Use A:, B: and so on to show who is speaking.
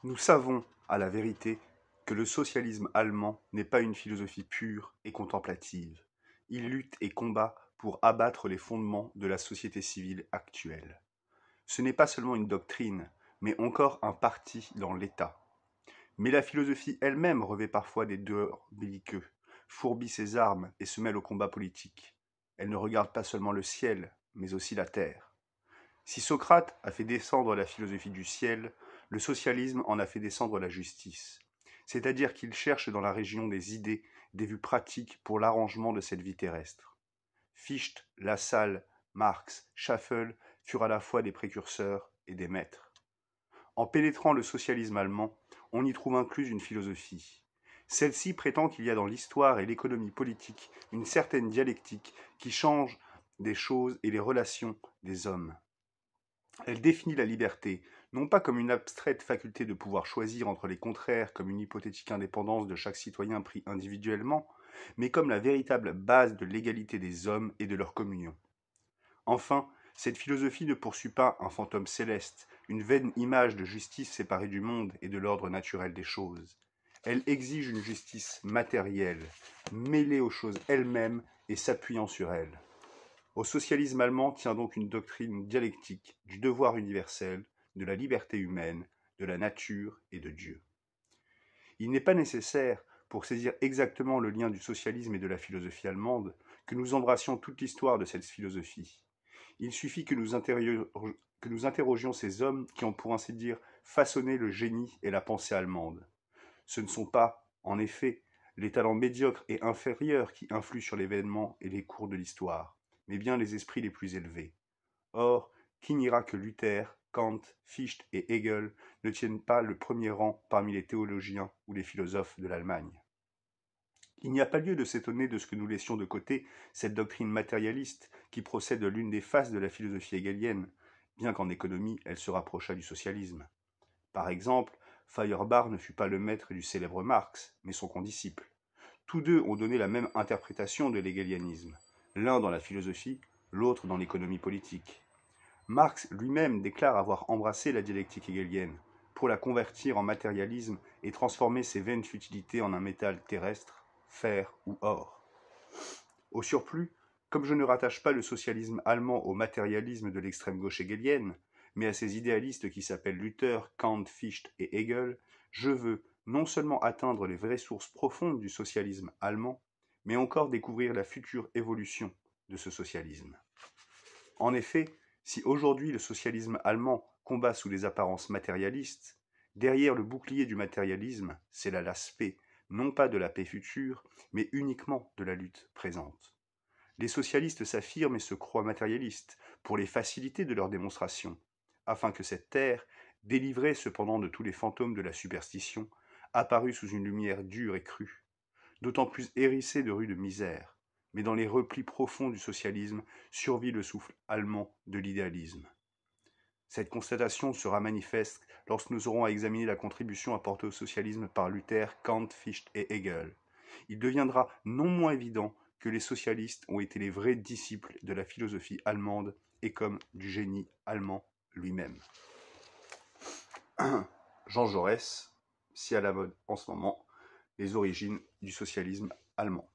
A: Nous savons, à la vérité, que le socialisme allemand n'est pas une philosophie pure et contemplative. Il lutte et combat pour abattre les fondements de la société civile actuelle. Ce n'est pas seulement une doctrine, mais encore un parti dans l'État. Mais la philosophie elle-même revêt parfois des dehors belliqueux, fourbit ses armes et se mêle au combat politique. Elle ne regarde pas seulement le ciel, mais aussi la terre. Si Socrate a fait descendre la philosophie du ciel, le socialisme en a fait descendre la justice. C'est-à-dire qu'il cherche dans la région des idées des vues pratiques pour l'arrangement de cette vie terrestre. Fichte, Lassalle, Marx, Schaeffel furent à la fois des précurseurs et des maîtres. En pénétrant le socialisme allemand, on y trouve incluse une philosophie. Celle-ci prétend qu'il y a dans l'histoire et l'économie politique une certaine dialectique qui change des choses et les relations des hommes. Elle définit la liberté, non pas comme une abstraite faculté de pouvoir choisir entre les contraires comme une hypothétique indépendance de chaque citoyen pris individuellement, mais comme la véritable base de l'égalité des hommes et de leur communion. Enfin, cette philosophie ne poursuit pas un fantôme céleste, une vaine image de justice séparée du monde et de l'ordre naturel des choses. Elle exige une justice matérielle, mêlée aux choses elles-mêmes et s'appuyant sur elles. Au socialisme allemand tient donc une doctrine dialectique du devoir universel, de la liberté humaine, de la nature et de Dieu. Il n'est pas nécessaire, pour saisir exactement le lien du socialisme et de la philosophie allemande, que nous embrassions toute l'histoire de cette philosophie. Il suffit que nous interrogions ces hommes qui ont, pour ainsi dire, façonné le génie et la pensée allemande. Ce ne sont pas, en effet, les talents médiocres et inférieurs qui influent sur l'événement et les cours de l'histoire, mais bien les esprits les plus élevés. Or, qui n'ira que Luther, Kant, Fichte et Hegel ne tiennent pas le premier rang parmi les théologiens ou les philosophes de l'Allemagne. Il n'y a pas lieu de s'étonner de ce que nous laissions de côté cette doctrine matérialiste qui procède de l'une des faces de la philosophie hegelienne, bien qu'en économie elle se rapprochât du socialisme. Par exemple, Feuerbach ne fut pas le maître du célèbre Marx, mais son condisciple. Tous deux ont donné la même interprétation de l'hegelianisme, l'un dans la philosophie, l'autre dans l'économie politique. Marx lui-même déclare avoir embrassé la dialectique hegelienne pour la convertir en matérialisme et transformer ses vaines futilités en un métal terrestre, fer ou or. Au surplus, comme je ne rattache pas le socialisme allemand au matérialisme de l'extrême gauche hegelienne, mais à ces idéalistes qui s'appellent Luther, Kant, Fichte et Hegel, je veux non seulement atteindre les vraies sources profondes du socialisme allemand, mais encore découvrir la future évolution de ce socialisme. En effet, si aujourd'hui le socialisme allemand combat sous des apparences matérialistes, derrière le bouclier du matérialisme, c'est là l'aspect, non pas de la paix future, mais uniquement de la lutte présente. Les socialistes s'affirment et se croient matérialistes pour les facilités de leur démonstration, afin que cette terre, délivrée cependant de tous les fantômes de la superstition, apparût sous une lumière dure et crue, d'autant plus hérissée de rues de misère, mais dans les replis profonds du socialisme survit le souffle allemand de l'idéalisme. Cette constatation sera manifeste lorsque nous aurons à examiner la contribution apportée au socialisme par Luther, Kant, Fichte et Hegel. Il deviendra non moins évident que les socialistes ont été les vrais disciples de la philosophie allemande et comme du génie allemand lui-même. Jean Jaurès, si à la mode en ce moment, les origines du socialisme allemand.